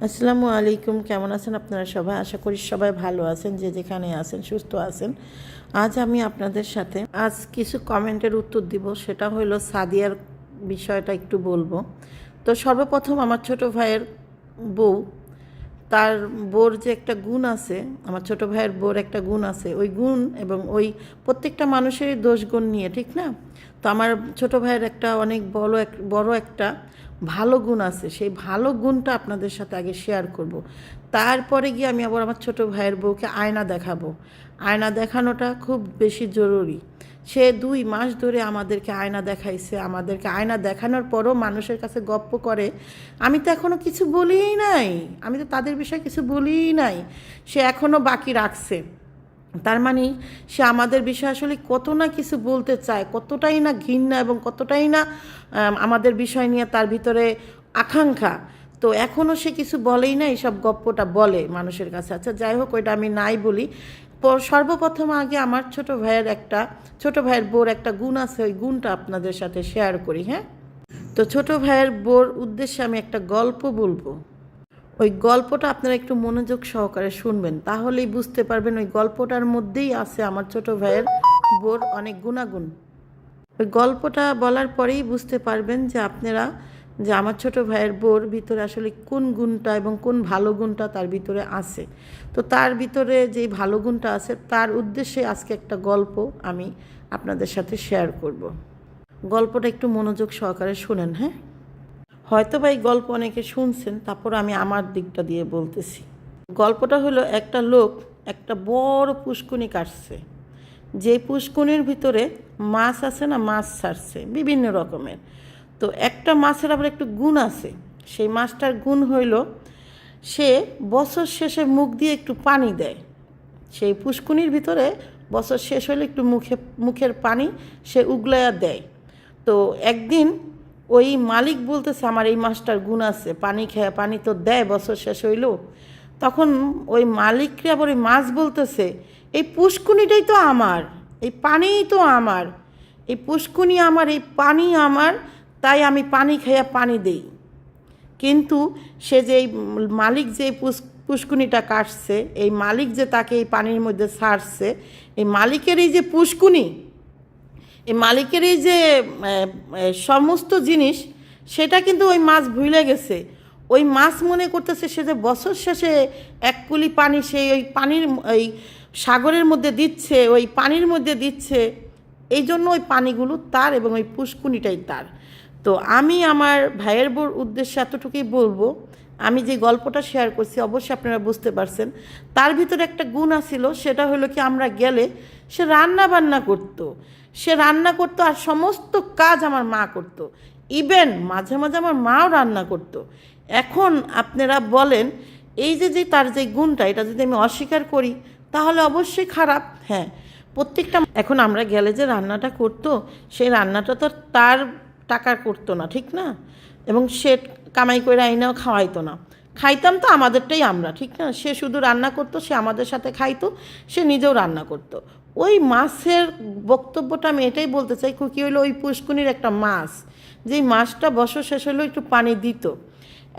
আসসালামু আলাইকুম। কেমন আছেন আপনারা সবাই? আশা করি সবাই ভালো আছেন, যে যেখানে আছেন সুস্থ আছেন। আজ আমি আপনাদের সাথে কিছু কমেন্টের উত্তর দিব। সেটা হলো সাদিয়ার বিষয়টা একটু বলবো। তো সর্বপ্রথম আমার ছোট ভাইয়ের বউ, তার বোর যে একটা গুণ আছে, আমার ছোট ভাইয়ের বোর একটা গুণ আছে, ওই গুণ এবং ওই প্রত্যেকটা মানুষেরই দোষ গুণ নিয়ে, ঠিক না? তো আমার ছোট ভাইয়ের একটা অনেক বড় একটা ভালো গুণ আছে। সেই ভালো গুণটা আপনাদের সাথে আগে শেয়ার করব। তারপরে গিয়ে আমি আবার আমার ছোট ভাইয়ের বউকে আয়না দেখাবো। আয়না দেখানোটা খুব বেশি জরুরি। সে 2 মাস ধরে আমাদেরকে আয়না দেখাইছে। আমাদেরকে আয়না দেখানোর পরও মানুষের কাছে গপ্প করে। আমি তো এখনও কিছু বলিই নাই, আমি তো তাদের বিষয়ে কিছু বলিই নাই, সে এখনও বাকি রাখছে। তার মানে সে আমাদের বিষয়ে আসলে কত না কিছু বলতে চায়, কতটাই না ঘৃণা এবং কতটাই না আমাদের বিষয় নিয়ে তার ভিতরে আকাঙ্ক্ষা। তো এখনও সে কিছু বলেই না, এইসব গপ্পটা বলে মানুষের কাছে। আচ্ছা যাই হোক, ওইটা আমি নাই বলি। সর্বপ্রথম আগে আমার ছোট ভাইয়ের বোর একটা গুণ আছে, ওই গুণটা আপনাদের সাথে শেয়ার করি। হ্যাঁ, তো ছোট ভাইয়ের বোর উদ্দেশ্যে আমি একটা গল্প বলবো। ওই গল্পটা আপনারা একটু মনোযোগ সহকারে শুনবেন, তাহলেই বুঝতে পারবেন ওই গল্পটার মধ্যেই আছে আমার ছোট ভাইয়ের বোর অনেক গুণাগুণ। ওই গল্পটা বলার পরেই বুঝতে পারবেন যে আপনারা, যে আমার ছোট ভাইয়ের বোর ভিতরে আসলে কোন গুণটা এবং কোন ভালো গুণটা তার ভিতরে আছে। তো তার ভিতরে যেই ভালো গুণটা আছে তার উদ্দেশ্যে আজকে একটা গল্প আমি আপনাদের সাথে শেয়ার করব। গল্পটা একটু মনোযোগ সহকারে শুনেন। হ্যাঁ, হয়তো বা এই গল্প অনেকে শুনছেন, তারপর আমি আমার দিকটা দিয়ে বলতেছি। গল্পটা হলো, একটা লোক একটা বড় পুষ্কুনি কাটছে। যে পুষ্কুনির ভিতরে মাছ আছে না, মাছ ছাড়ছে বিভিন্ন রকমের। তো একটা মাছের আবার একটু গুণ আছে। সেই মাছটার গুণ হইল, সে বছর শেষে মুখ দিয়ে একটু পানি দেয়। সেই পুষ্কুনির ভিতরে বছর শেষ হলে একটু মুখের পানি সে উগলাইয়া দেয়। তো একদিন ওই মালিক বলতেছে, আমার এই মাছটার গুণ আছে, পানি তো দেয় বছর শেষ হইল। তখন ওই মালিককে আবার ওই মাছ বলতেছে, এই পুষ্কুনিটাই তো আমার, এই পানিই তো আমার, এই পুষ্কুনি আমার, এই পানি আমার, তাই আমি পানি খেয়ে পানি দেই। কিন্তু সে যে মালিক যে পুষ্কুনিটা কাটছে, এই মালিক যে তাকে এই পানির মধ্যে ছাড়ছে, এই মালিকের এই যে পুষ্কুনি, এই মালিকের এই যে সমস্ত জিনিস, সেটা কিন্তু ওই মাছ ভুলে গেছে। ওই মাছ মনে করতেছে সে যে বছর শেষে এক কুলি পানি সেই ওই পানির ওই সাগরের মধ্যে দিচ্ছে, ওই পানির মধ্যে দিচ্ছে, এই জন্য ওই পানিগুলো তার এবং ওই পুষ্কুনিটাই তার। তো আমি আমার ভাইয়ের বোর উদ্দেশ্যে এতটুকুই বলবো। আমি যে গল্পটা শেয়ার করছি অবশ্যই আপনারা বুঝতে পারছেন। তার ভিতরে একটা গুণ আছিল, সেটা হলো কি, আমরা গেলে সে রান্না বান্না করতো। সে রান্না করতো আর সমস্ত কাজ আমার মা করতো। ইভেন মাঝে মাঝে আমার মাও রান্না করতো। এখন আপনারা বলেন, এই যে তার যে গুণটা, এটা যদি আমি অস্বীকার করি তাহলে অবশ্যই খারাপ। হ্যাঁ, প্রত্যেকটা এখন আমরা গেলে যে রান্নাটা করতো, সেই রান্নাটা তো তার টাকা করতো না, ঠিক না? এবং সে কামাই করে আইনাও খাওয়াইতো না, খাইতাম তো আমাদেরটাই আমরা, ঠিক না? সে শুধু রান্না করতো, সে আমাদের সাথে খাইতো, সে নিজেও রান্না করতো। ওই মাছের বক্তব্যটা আমি এটাই বলতে চাই, কী হলো, ওই পুষ্কুনির একটা মাছ, যেই মাছটা বছর শেষ হলেও একটু পানি দিত।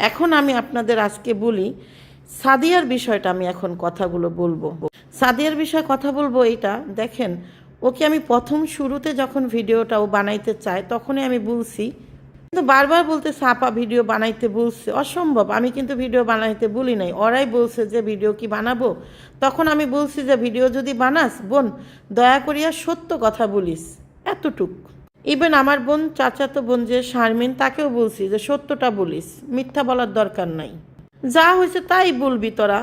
এখন আমি আপনাদের আজকে বলি সাদিয়ার বিষয়টা, আমি এখন কথাগুলো বলবো। সাদিয়ার বিষয়ে কথা বলবো। এইটা দেখেন, ওকে আমি প্রথম শুরুতে যখন ভিডিওটা ও বানাইতে চায় তখনই আমি বলছি, কিন্তু বারবার বলতে আপা ভিডিও বানাইতে বলছে, অসম্ভব। আমি কিন্তু ভিডিও বানাইতে বলি নাই, ওরাই বলছে যে ভিডিও কি বানাবো। তখন আমি বলছি যে ভিডিও যদি বানাস বোন, দয়া করিয়া সত্য কথা বলিস, এতটুক। ইভেন আমার বোন, চাচাতো বোন যে শারমিন, তাকেও বলছি যে সত্যটা বলিস, মিথ্যা বলার দরকার নাই, যা হয়েছে তাই বলবি তোরা।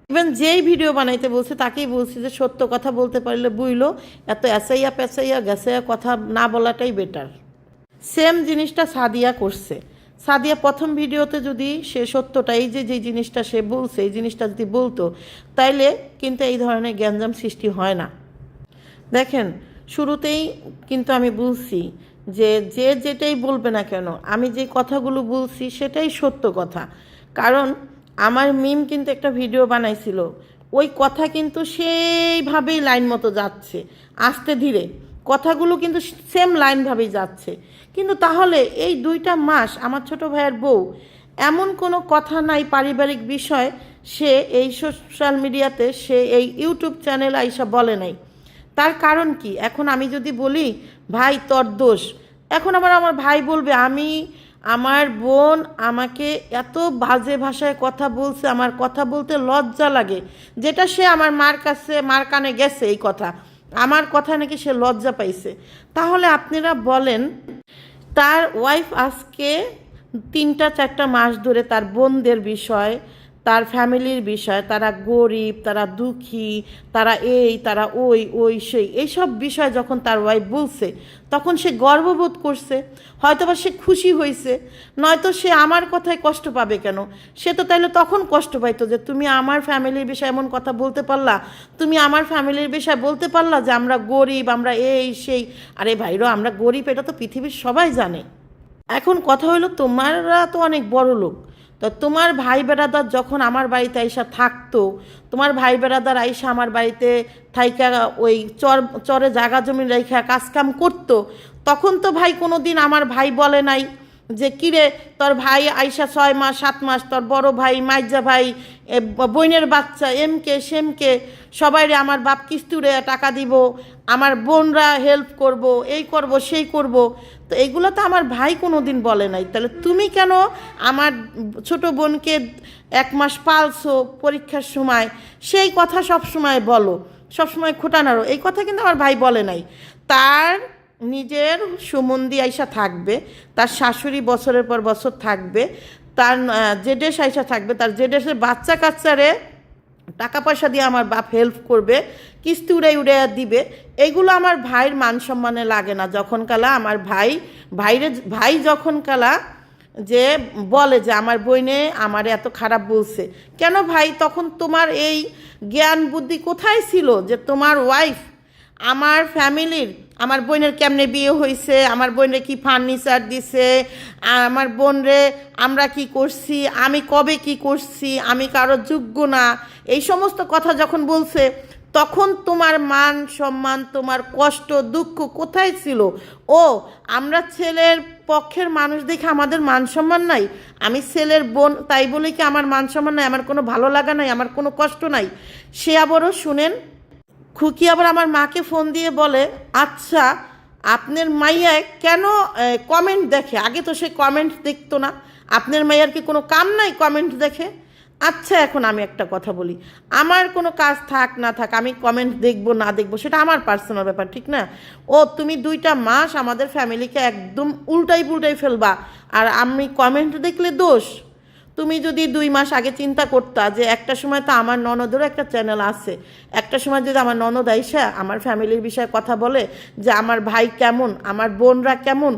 ইভেন যেই ভিডিও বানাইতে বলছে তাকেই বলছি যে সত্য কথা বলতে পারলে বুঝলো, এত এসাইয়া পেঁচাইয়া গেছাইয়া কথা না বলাটাই বেটার। সেম জিনিসটা সাদিয়া করছে। সাদিয়া প্রথম ভিডিওতে যদি সে সত্যটা, এই যে যেই জিনিসটা সে বলছে, এই জিনিসটা যদি বলতো, তাইলে কিন্তু এই ধরনের গ্যাঞ্জাম সৃষ্টি হয় না। দেখেন, শুরুতেই কিন্তু আমি বলছি যে যে যেটাই বলবে না কেন, আমি যে কথাগুলো বলছি সেটাই সত্য কথা। কারণ আমার মিম কিন্তু একটা ভিডিও বানাইছিল, ওই কথা কিন্তু সেইভাবেই লাইন মতো যাচ্ছে, আস্তে ধীরে কথাগুলো কিন্তু সেম লাইনভাবেই যাচ্ছে। কিন্তু তাহলে এই 2টা মাস আমার ছোট ভাইয়ের বউ এমন কোনো কথা নাই পারিবারিক বিষয় সে এই সোশ্যাল মিডিয়াতে, সে এই ইউটিউব চ্যানেল আইসা বলে নাই। তার কারণ কি? এখন আমি যদি বলি ভাই তোর দোষ, এখন আবার আমার ভাই বলবে আমার বোন আমাকে এত বাজে ভাষায় কথা বলছে, আমার কথা বলতে লজ্জা লাগে, যেটা সে আমার মার কানে গেছে এই কথা, আমার কথা নাকি সে লজ্জা পাইছে। তাহলে আপনারা বলেন, তার ওয়াইফ আজকে 3-4 মাস ধরে তার বোনদের বিষয়, তার ফ্যামিলির বিষয়, তারা গরিব, তারা দুঃখী, তারা তারা ওই সেই এইসব বিষয় যখন তার ওয়াইফ বলছে, তখন সে গর্ববোধ করছে, হয়তোবা সে খুশি হয়েছে, নয়তো সে আমার কথায় কষ্ট পাবে কেন? সে তো তাইলে তখন কষ্ট পাইতো যে তুমি আমার ফ্যামিলির বিষয়ে এমন কথা বলতে পারলা, তুমি আমার ফ্যামিলির বিষয়ে বলতে পারলা যে আমরা গরিব, আমরা সেই। আরে ভাইরো, আমরা গরিব এটা তো পৃথিবীর সবাই জানে। এখন কথা হলো, তোমরা তো অনেক বড় লোক, তো তোমার ভাই বেড়াদার যখন আমার বাড়িতে আইসা থাকতো, তোমার ভাই বেড়াদার আইসা আমার বাড়িতে থাইকা ওই চরে জাগা জমি রেখা কাজকাম করতো, তখন তো ভাই কোনো দিন আমার ভাই বলে নাই যে কিরে তোর ভাই আইসা 6 মাস 7 মাস, তোর বড় ভাই, মাইজা ভাই, বোনের বাচ্চা, এমকে সেমকে সবাইরে আমার বাপ কিস্তুরে টাকা দিব, আমার বোনরা হেল্প করব, এই করব সেই করব। তো এইগুলো তো আমার ভাই কোনো দিন বলে নাই। তাহলে তুমি কেন আমার ছোট বোনকে 1 মাস পালছো পরীক্ষার সময়, সেই কথা সব সময় বলো, সব সময় খোটানারো, এই কথা কিন্তু আমার ভাই বলে নাই। তার নিজের সুমন্দি আইসা থাকবে, তার শাশুড়ি বছরের পর বছর থাকবে, তার জেডেস আইসা থাকবে, তার জেডেসের বাচ্চা কাচ্চারে টাকা পয়সা দিয়ে আমার বাপ হেল্প করবে, কিস্তি উড়ে দিবে। এইগুলো আমার ভাইয়ের মান সম্মানে লাগে না। যখন কালা আমার ভাই যখন কালা যে বলে যে আমার বইনে আমার এত খারাপ বলছে, কেন ভাই তখন তোমার এই জ্ঞান বুদ্ধি কোথায় ছিল যে তোমার ওয়াইফ আমার ফ্যামিলির, আমার বোনের কেমনে বিয়ে হয়েছে, আমার বোনরে কি ফার্নিচার দিছে, আমার বোনরে আমরা কি করছি, আমি কবে কি করছি, আমি কারো যোগ্য না, এই সমস্ত কথা যখন বলছে, তখন তোমার মান সম্মান, তোমার কষ্ট দুঃখ কোথায় ছিল? আমরা ছেলের পক্ষের মানুষ দেখে আমাদের মান সম্মান নাই? আমি ছেলের বোন তাই বলে কি আমার মান সম্মান নাই? আমার কোনো ভালো লাগা নাই? আমার কোনো কষ্ট নাই? সে আবারও শুনেন, খুকি আবার আমার মাকে ফোন দিয়ে বলে, আচ্ছা আপনার মাইয়ায় কেন কমেন্ট দেখে? আগে তো সে কমেন্ট দেখতো না, আপনার মাইয়ার কি কোনো কাম নাই কমেন্ট দেখে? আচ্ছা এখন আমি একটা কথা বলি, আমার কোনো কাজ থাক না থাক, আমি কমেন্ট দেখবো না দেখবো সেটা আমার পার্সোনাল ব্যাপার, ঠিক না? তুমি 2টা মাস আমাদের ফ্যামিলিকে একদম উল্টাই পুল্টাই ফেলবা, আর আমি কমেন্ট দেখলে দোষ? তুমি যদি 2 মাস আগে চিন্তা করতা যে একটা সময় তো আমার ননদেরও একটা চ্যানেল আছে, একটা সময় যদি আমার ননদ আইসা আমার ফ্যামিলির বিষয়ে কথা বলে যে আমার ভাই কেমন, আমার বোনরা কেমন,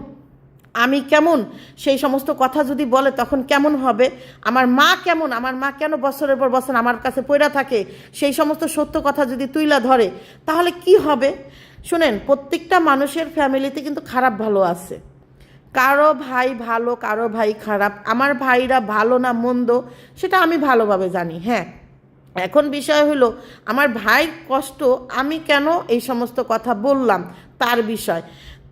আমি কেমন, সেই সমস্ত কথা যদি বলে তখন কেমন হবে? আমার মা কেমন, আমার মা কেন বছরের পর বছর আমার কাছে পড়া থাকে, সেই সমস্ত সত্য কথা যদি তুইলা ধরে, তাহলে কি হবে? শুনেন, প্রত্যেকটা মানুষের ফ্যামিলিতে কিন্তু খারাপ ভালো আছে, কারো ভাই ভালো, কারো ভাই খারাপ। আমার ভাইরা ভালো না মন্দ সেটা আমি ভালোভাবে জানি। হ্যাঁ, এখন বিষয় হলো আমার ভাইয়ের কষ্ট আমি কেন এই সমস্ত কথা বললাম তার বিষয়।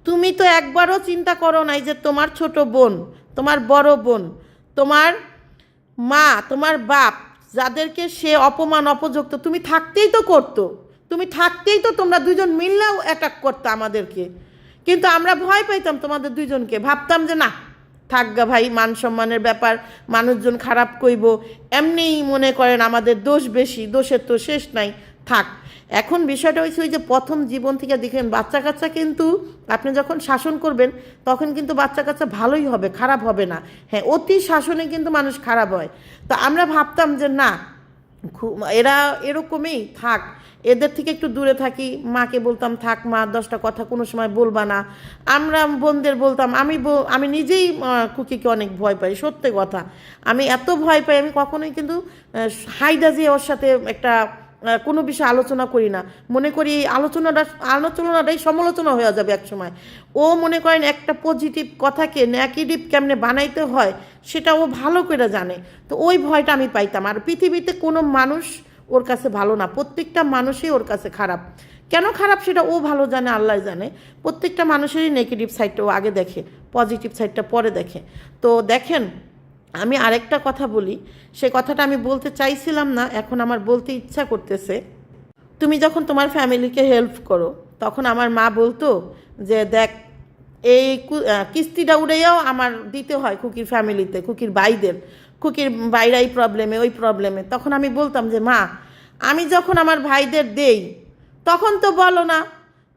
তুমি তো একবারও চিন্তা করো নাই যে তোমার ছোট বোন, তোমার বড় বোন, তোমার মা, তোমার বাপ, যাদেরকে সে অপমান অপযুক্ত তুমি থাকতেই তো করতো, তুমি থাকতেই তো তোমরা 2জন মিললেও অ্যাটাক করতো আমাদেরকে, কিন্তু আমরা ভয় পাইতাম তোমাদের 2জনকে, ভাবতাম যে না থাকগা ভাই, মান সম্মানের ব্যাপার, মানুষজন খারাপ কইব, এমনিই মনে করেন আমাদের দোষ বেশি, দোষের তো শেষ নাই, থাক। এখন বিষয়টা হয়েছে ওই যে প্রথম জীবন থেকে দেখেন বাচ্চা কাচ্চা কিন্তু আপনি যখন শাসন করবেন তখন কিন্তু বাচ্চা কাচ্চা ভালোই হবে, খারাপ হবে না। হ্যাঁ, অতি শাসনে কিন্তু মানুষ খারাপ হয়। তো আমরা ভাবতাম যে না এরা এরকমই থাক, এদের থেকে একটু দূরে থাকি। মাকে বলতাম থাক মা, 10টা কথা কোনো সময় বলবা না। আমরা বোনদের বলতাম, আমি নিজেই খুকিকে অনেক ভয় পাই, সত্যি কথা। আমি এত ভয় পাই, আমি কখনোই কিন্তু হাইডা যে ওর সাথে একটা কোনো বিষয়ে আলোচনা করি না, মনে করি আলোচনাটাই সমালোচনা হয়ে যাবে এক সময়। ও মনে করেন একটা পজিটিভ কথাকে নেগেটিভ কেমনে বানাইতে হয় সেটা ও ভালো করে জানে। তো ওই ভয়টা আমি পাইতাম। আর পৃথিবীতে কোনো মানুষ ওর কাছে ভালো না, প্রত্যেকটা মানুষই ওর কাছে খারাপ। কেন খারাপ সেটা ও ভালো জানে, আল্লাহ জানে। প্রত্যেকটা মানুষেরই নেগেটিভ সাইডটা ও আগে দেখে, পজিটিভ সাইডটা পরে দেখে। তো দেখেন আমি আরেকটা কথা বলি, সে কথাটা আমি বলতে চাইছিলাম না, এখন আমার বলতে ইচ্ছা করতেছে। তুমি যখন তোমার ফ্যামিলিকে হেল্প করো, তখন আমার মা বলতো যে দেখ, এই কিস্তিটা উড়েও আমার দিতে হয় খুকির ফ্যামিলিতে, খুকির ভাইদের, খুকির ভাইরা এই প্রবলেমে ওই প্রবলেমে। তখন আমি বলতাম যে মা, আমি যখন আমার ভাইদের দেই তখন তো বলো না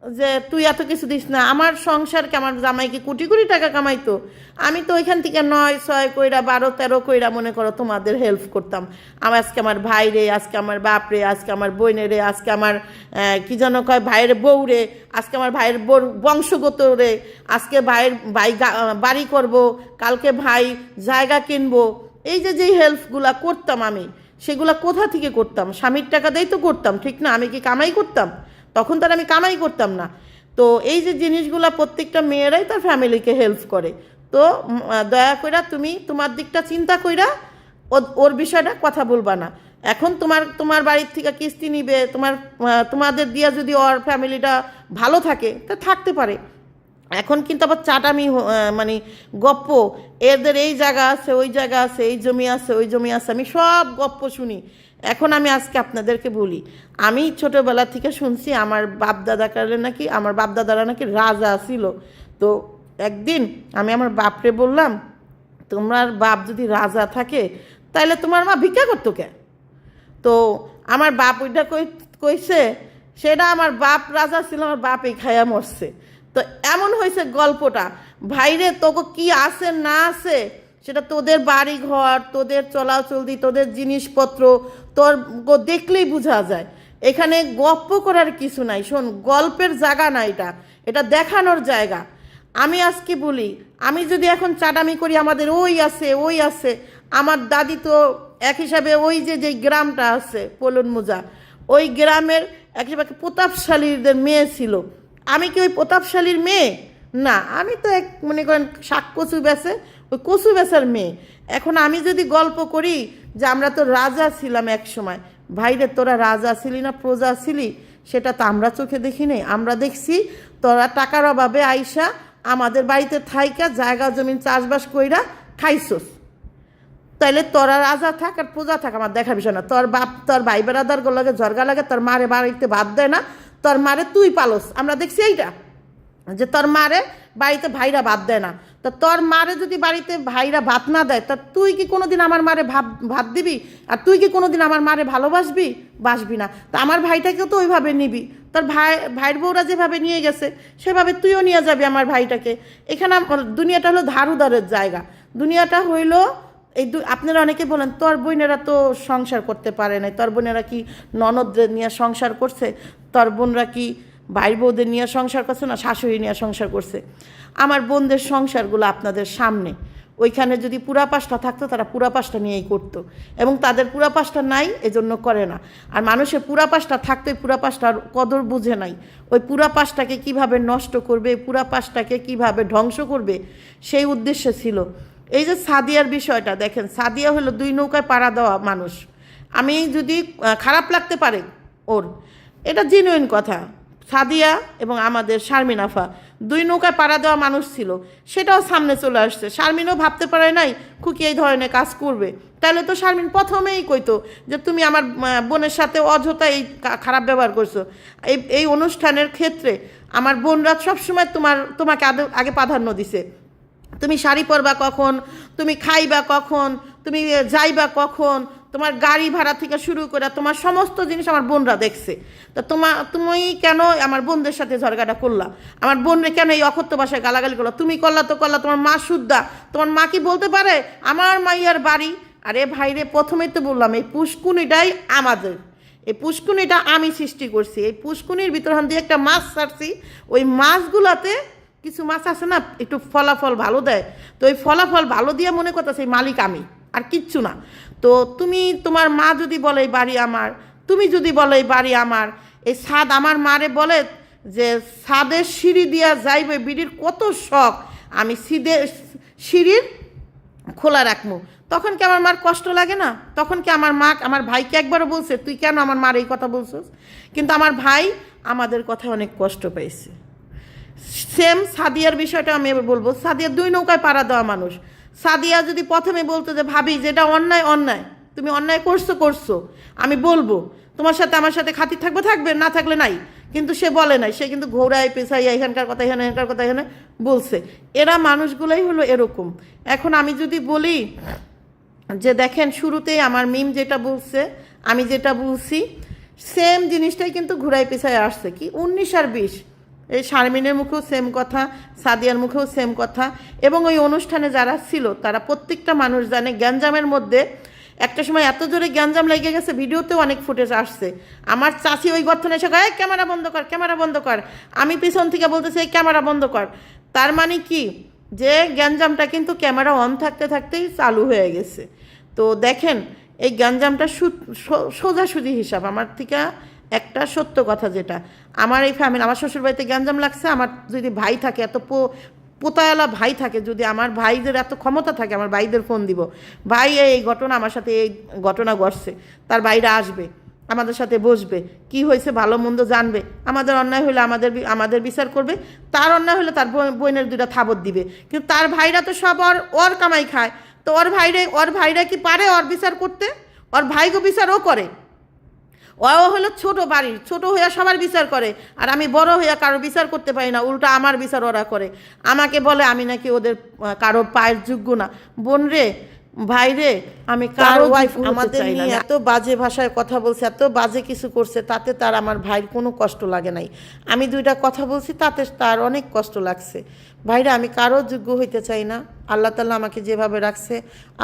যে তুই এত কিছু দিস না। আমার সংসারকে, আমার জামাইকে কোটি কোটি টাকা কামাইতো, আমি তো ওইখান থেকে 9-6 কইরা 12-13 কইরা মনে করো তোমাদের হেল্প করতাম। আমার আজকে আমার ভাই রে, আজকে আমার বাপ রে, আজকে আমার বোনের রে, আজকে আমার কি যেন কয় ভাইয়ের বউ রে, আজকে আমার ভাইয়ের বউ বংশগত রে, আজকে ভাইয়ের ভাই বাড়ি করব, কালকে ভাই জায়গা কিনবো। এই যে যেই হেল্পগুলা করতাম আমি, সেগুলা কোথা থেকে করতাম? স্বামীর টাকা দিয়েই তো করতাম, ঠিক না? আমি কি কামাই করতাম? তখন তার আমি কামাই করতাম না। তো এই যে জিনিসগুলা প্রত্যেকটা মেয়েরাই তার ফ্যামিলিকে হেল্প করে। তো দয়া কইরা তুমি তোমার দিকটা চিন্তা কইরা ওর বিষয়টা কথা বলবা না। এখন তোমার বাড়ির থেকে কিস্তি নিবে, তোমাদের দিয়া যদি ওর ফ্যামিলিটা ভালো থাকে তা থাকতে পারে। এখন কিন্তু আবার চাটামি, মানে গপ্প, এদের এই জায়গা আছে, ওই জায়গা আছে, এই জমি আছে, ওই জমি আছে, আমি সব গপ্প শুনি। এখন আমি আজকে আপনাদেরকে বলি, আমি ছোটোবেলা থেকে শুনছি আমার বাপদাদারা নাকি রাজা ছিল। তো একদিন আমি আমার বাপরে বললাম, তোমার বাপ যদি রাজা থাকে তাহলে তোমার মা ভিক্ষা করতো কে? তো আমার বাপ ওইটা কইছে, সেটা আমার বাপ রাজা ছিল, আমার বাপ এই খায়া মরছে। তো এমন হয়েছে গল্পটা, ভাইরে তোকে কি আছে না আছে সেটা তোদের বাড়ি ঘর, তোদের চলাচলদি, তোদের জিনিসপত্র তোর দেখলেই বোঝা যায়। এখানে গল্প করার কিছু নাই। শোন, গল্পের জায়গা না, এটা দেখানোর জায়গা। আমি আজকে বলি, আমি যদি এখন চাটামি করি আমাদের ওই আছে ওই আছে, আমার দাদি তো এক হিসাবে ওই যে গ্রামটা আছে পলন মোজা, ওই গ্রামের একেবারে প্রতাপশালীদের মেয়ে ছিল। আমি কি ওই প্রতাপশালীর মেয়ে? না, আমি তো এক মনে করেন শাক কচু বেচে, ওই কচু বেচার মেয়ে। এখন আমি যদি গল্প করি যে আমরা তো রাজা ছিলাম এক সময়, ভাইরে তোরা রাজা ছিলি না প্রজা ছিলি সেটা তো আমরা চোখে দেখি নাই। আমরা দেখছি তোরা টাকার অভাবে আইসা আমাদের বাড়িতে থাইকা জায়গা জমিন চাষবাস কইরা খাইছস। তাইলে তোরা রাজা থাক আর প্রজা থাক আমার দেখার বিষয় না। তোর বাপ তোর ভাই বেড়াদার লাগে ঝরগা লাগে, তোর মারে বাড়িতে ভাত দেয় না, তোর মারে তুই পালস। আমরা দেখছি এইটা যে তোর মারে বাড়িতে ভাইরা ভাত দেয় না। তা তোর মারে যদি বাড়িতে ভাইরা ভাত না দেয়, তা তুই কি কোনোদিন আমার মারে ভাত দিবি? আর তুই কি কোনোদিন আমার মারে বাসবি না। তা আমার ভাইটাকেও তো ওইভাবে নিবি। তোর ভাইয়ের বউরা যেভাবে নিয়ে গেছে সেভাবে তুইও নিয়ে যাবি আমার ভাইটাকে। এখানে দুনিয়াটা হলো ধার উধারের জায়গা। দুনিয়াটা হইল আপনারা অনেকে বলেন তোর বোনেরা তো সংসার করতে পারে না, তোর বোনেরা কি ননদদের নিয়ে সংসার করছে, তোর বোনরা কি ভাই বউদের নিয়ে সংসার করছে না শাশুড়ি নিয়ে সংসার করছে। আমার বোনদের সংসারগুলো আপনাদের সামনে, ওইখানে যদি পুরা পাশটা থাকতো তারা পুরা পাশটা নিয়েই করতো, এবং তাদের পুরা পাশটা নাই এজন্য করে না। আর মানুষের পুরা পাশটা থাকতো, ওই পুরা পাশটার কদর বুঝে নাই। ওই পুরা পাশটাকে কিভাবে নষ্ট করবে, পুরা পাশটাকে কিভাবে ধ্বংস করবে, সেই উদ্দেশ্যে ছিল। এই যে সাদিয়ার বিষয়টা দেখেন, সাদিয়া হলো 2 নৌকায় পাড়া দেওয়া মানুষ। আমি যদি খারাপ লাগতে পারে ওর, এটা জেনুইন কথা, সাদিয়া এবং আমাদের শারমিন আফা 2 নৌকায় পাড়া দেওয়া মানুষ ছিল, সেটাও সামনে চলে আসছে। শারমিনও ভাবতে পারে নাই খুকি এই ধরনের কাজ করবে, তাহলে তো শারমিন প্রথমেই কইতো যে তুমি আমার বোনের সাথে অযথা এই খারাপ ব্যবহার করছো। এই অনুষ্ঠানের ক্ষেত্রে আমার বোনরা সবসময় তোমাকে আগে প্রাধান্য দিছে। তুমি শাড়ি পরবা কখন, তুমি খাইবা কখন, তুমি যাইবা কখন, তোমার গাড়ি ভাড়া থেকে শুরু করে তোমার সমস্ত জিনিস আমার বোনরা দেখছে। তা তুমি কেন আমার বোনদের সাথে ঝগড়াটা করলা? আমার বোনরে কেন এই অকথ্য ভাষায় গালাগালি করলা? তুমি করলা তো করলা, তোমার মা শুদ্ধা, তোমার মা কি বলতে পারে আমার মাইয়ার বাড়ি? আরে ভাইরে, প্রথমেই তো বললাম এই পুষ্কুনিটাই আমাদের, এই পুষ্কুনিটা আমি সৃষ্টি করছি। এই পুষ্কুনির ভিতর দিয়ে একটা মাছ ছাড়ছি, ওই মাছগুলাতে কিছু মাছ আছে না একটু ফলাফল ভালো দেয়, তো ওই ফলাফল ভালো দিয়ে মনে করতেছে এই মালিক আমি, আর কিচ্ছু না। তো তোমার মা যদি বলে এই বাড়ি আমার, তুমি যদি বলো এই বাড়ি আমার, এই ছাদ আমার মারে বলে যে ছাদের সিঁড়ি দিয়া যাইবে, বিড়ির কত শখ, আমি সিঁড়ির খোলা রাখবো, তখন কি আমার মার কষ্ট লাগে না? তখন কি আমার মা আমার ভাইকে একবারও বলছে তুই কেন আমার মার এই কথা বলছিস? কিন্তু আমার ভাই আমাদের কথা অনেক কষ্ট পেয়েছে। সেম সাদিয়ার বিষয়টা আমি এবার বলবো। সাদিয়া 2 নৌকায় পাড়া দেওয়া মানুষ। সাদিয়া যদি প্রথমে বলতো যে ভাবি যেটা অন্যায় অন্যায়, তুমি অন্যায় করছো, আমি বলবো, তোমার সাথে আমার সাথে খাতির থাকবে থাকবে, না থাকলে নাই, কিন্তু সে বলে নাই, সে কিন্তু ঘোড়ায় পেছাইয়া এখানকার কথা এখানে, এখানকার কথা এখানে বলছে। এরা মানুষগুলাই হলো এরকম। এখন আমি যদি বলি যে দেখেন শুরুতেই আমার মিম যেটা বলছে, আমি যেটা বলছি সেম জিনিসটাই কিন্তু ঘুরাই পেছায় আসছে, কি 19 আর 20। এই শারমিনের মুখেও সেম কথা, সাদিয়ার মুখেও সেম কথা, এবং ওই অনুষ্ঠানে যারা ছিল তারা প্রত্যেকটা মানুষ জানে গ্যাঞ্জামের মধ্যে একটা সময় এত জোরে গ্যাঞ্জাম লেগে গেছে, ভিডিওতেও অনেক ফুটেজ আসছে। আমার চাচি ওই গর্থনে এসে কয় ক্যামেরা বন্ধ কর, ক্যামেরা বন্ধ কর, আমি পিছন থেকে বলতেছি এই ক্যামেরা বন্ধ কর। তার মানে কি যে গ্যাঞ্জামটা কিন্তু ক্যামেরা অন থাকতে থাকতেই চালু হয়ে গেছে। তো দেখেন এই গ্যাঞ্জামটা সোজাসুজি হিসাব আমার থেকে একটা সত্য কথা, যেটা আমার এই ফ্যামিলি, আমার শ্বশুরবাড়িতে গ্যাঞ্জাম লাগছে, আমার যদি ভাই থাকে এত পোতায়ালা ভাই থাকে, যদি আমার ভাইদের এত ক্ষমতা থাকে আমার ভাইদের ফোন দিব, ভাই এই ঘটনা আমার সাথে এই ঘটনা ঘটছে, তার বাইরে আসবে, আমাদের সাথে বসবে, কি হয়েছে ভালো মন্দ জানবে, আমাদের অন্যায় হলে আমাদের বিচার করবে, তার অন্যায় হলে তার বোনের 2টা থাবত দিবে। কিন্তু তার ভাইরা তো সব ওর কামাই খায়, তো ওর ভাইরা কি পারে ওর বিচার করতে? ওর ভাইকে বিচার ও করে। ও হলো ছোট বাড়ির, ছোট হইয়া সবার বিচার করে, আর আমি বড় হইয়া কারো বিচার করতে পারি না, উল্টা আমার বিচার ওরা করে। আমাকে বলে আমি নাকি ওদের কারো পায়ের যোগ্য না। বোন রে, ভাই রে, আমি কারো ওয়াইফ আমাদের নিয়ে এত বাজে ভাষায় কথা বলছে, এত বাজে কিছু করছে, তাতে তার আমার ভাইয়ের কোনো কষ্ট লাগে নাই। আমি 2টা কথা বলছি তাতে তার অনেক কষ্ট লাগছে। ভাইরা, আমি কারো যোগ্য হইতে চাই না। আল্লাহ তাআলা আমাকে যেভাবে রাখছে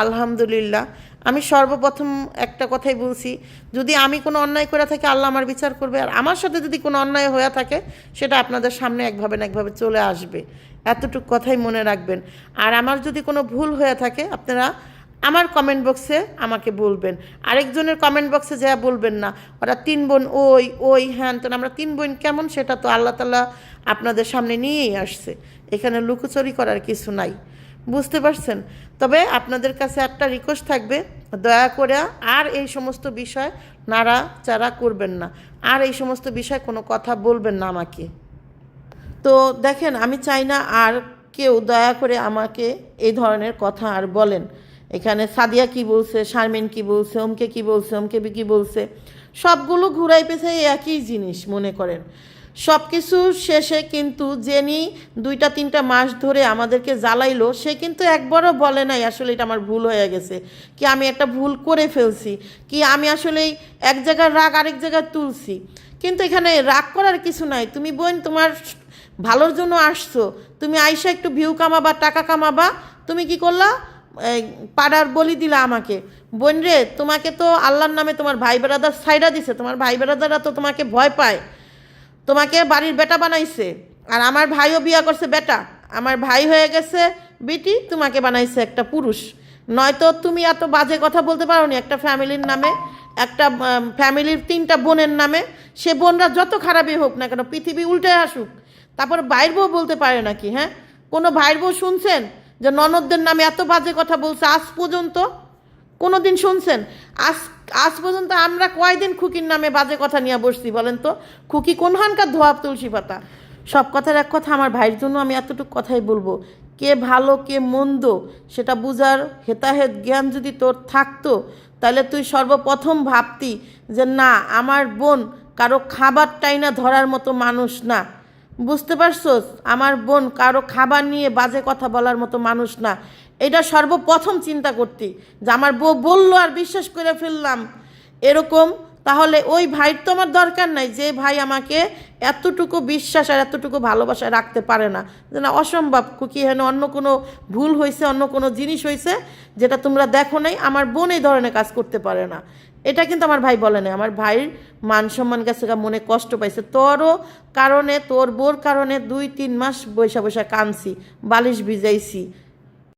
আলহামদুলিল্লাহ। আমি সর্বপ্রথম একটা কথাই বলছি, যদি আমি কোনো অন্যায় করে থাকি আল্লাহ আমার বিচার করবে, আর আমার সাথে যদি কোনো অন্যায় হয়ে থাকে সেটা আপনাদের সামনে একভাবে না একভাবে চলে আসবে, এতটুকু কথাই মনে রাখবেন। আর আমার যদি কোনো ভুল হয়ে থাকে আপনারা আমার কমেন্ট বক্সে আমাকে বলবেন, আরেকজনের কমেন্ট বক্সে যা বলবেন না, ওরা 3 বোন ওই হ্যান তো, আমরা 3 বোন কেমন সেটা তো আল্লাহ তাআলা আপনাদের সামনে নিয়েই আসছে, এখানে লুকোচুরি করার কিছু নাই, বুঝতে পারছেন? তবে আপনাদের কাছে একটা রিকোয়েস্ট থাকবে, দয়া করে আর এই সমস্ত বিষয় নাড়াচাড়া করবেন না, আর এই সমস্ত বিষয় কোনো কথা বলবেন না আমাকে। তো দেখেন আমি চাই না আর কেউ দয়া করে আমাকে এই ধরনের কথা আর বলেন। এখানে সাদিয়া কি বলছে, শারমিন কি বলছে, ওমকে কি বলছে, ওমকে কি বলছে, সবগুলো ঘুরাই পেছাই একই জিনিস মনে করেন। সব কিছু শেষে কিন্তু জেনি 2-3টা মাস ধরে আমাদেরকে জ্বালাইলো, সে কিন্তু একবারও বলে নাই আসলে এটা আমার ভুল হয়ে গেছে, কি আমি একটা ভুল করে ফেলছি, কি আমি আসলেই এক জায়গার রাগ আরেক জায়গায় তুলছি। কিন্তু এখানে রাগ করার কিছু নাই। তুমি বোন তোমার ভালোর জন্য আসছো, তুমি আইসা একটু ভিউ কামাবা, টাকা কামাবা, তুমি কি করলা? পাড়ার বলি দিলা আমাকে। বোন রে, তোমাকে তো আল্লাহর নামে তোমার ভাই বেড়াদার সাইডা দিছে, তোমার ভাই বেড়াদাররা তো তোমাকে ভয় পায়, তোমাকে বাড়ির বেটা বানাইছে। আর আমার ভাইও বিয়া করছে বেটা, আমার ভাই হয়ে গেছে বেটি, তোমাকে বানাইছে একটা পুরুষ। নয়তো তুমি এত বাজে কথা বলতে পারো নি একটা ফ্যামিলির নামে, একটা ফ্যামিলির 3টা বোনের নামে। সে বোনরা যত খারাপই হোক না কেন, পৃথিবী উল্টে আসুক, তারপর ভাইয়ের বউ বলতে পারে নাকি? হ্যাঁ, কোনো ভাইয়ের বউ শুনছেন যে ননদদের নামে এত বাজে কথা বলছে? আজ পর্যন্ত কোনো দিন শুনছেন? আজ পর্যন্ত আমরা কয়দিন খুকির নামে বাজে কথা নিয়ে বসছি বলেন তো? খুকি কোনখানকার ধোয়া তুলসী পাতা। সব কথার এক কথা, আমার ভাইয়ের জন্য আমি এতটুকু কথাই বলবো, কে ভালো কে মন্দ সেটা বুঝার হেতাহেত জ্ঞান যদি তোর থাকতো, তাহলে তুই সর্বপ্রথম ভাবতি যে না, আমার বোন কারো খাবার টাইনা ধরার মতো মানুষ না, বুঝতে পারছোস? আমার বোন কারো খাবার নিয়ে বাজে কথা বলার মতো মানুষ না, এটা সর্বপ্রথম চিন্তা করতি। যে আমার বউ বললো আর বিশ্বাস করে ফেললাম এরকম, তাহলে ওই ভাইয়ের তো আমার দরকার নাই, যে ভাই আমাকে এতটুকু বিশ্বাস আর এতটুকু ভালোবাসা রাখতে পারে না। যে না, অসম্ভব খুকি, হেন অন্য কোনো ভুল হয়েছে, অন্য কোনো জিনিস হয়েছে যেটা তোমরা দেখো নাই, আমার বোন এই ধরনের কাজ করতে পারে না। এটা কিন্তু আমার ভাই বলে না। আমার ভাইয়ের মান সম্মান গেছে, মনে কষ্ট পাইছে। তোরও কারণে, তোর বোর কারণে 2-3 মাস বৈশা বৈশা কাঁদছি, বালিশ ভিজাইছি,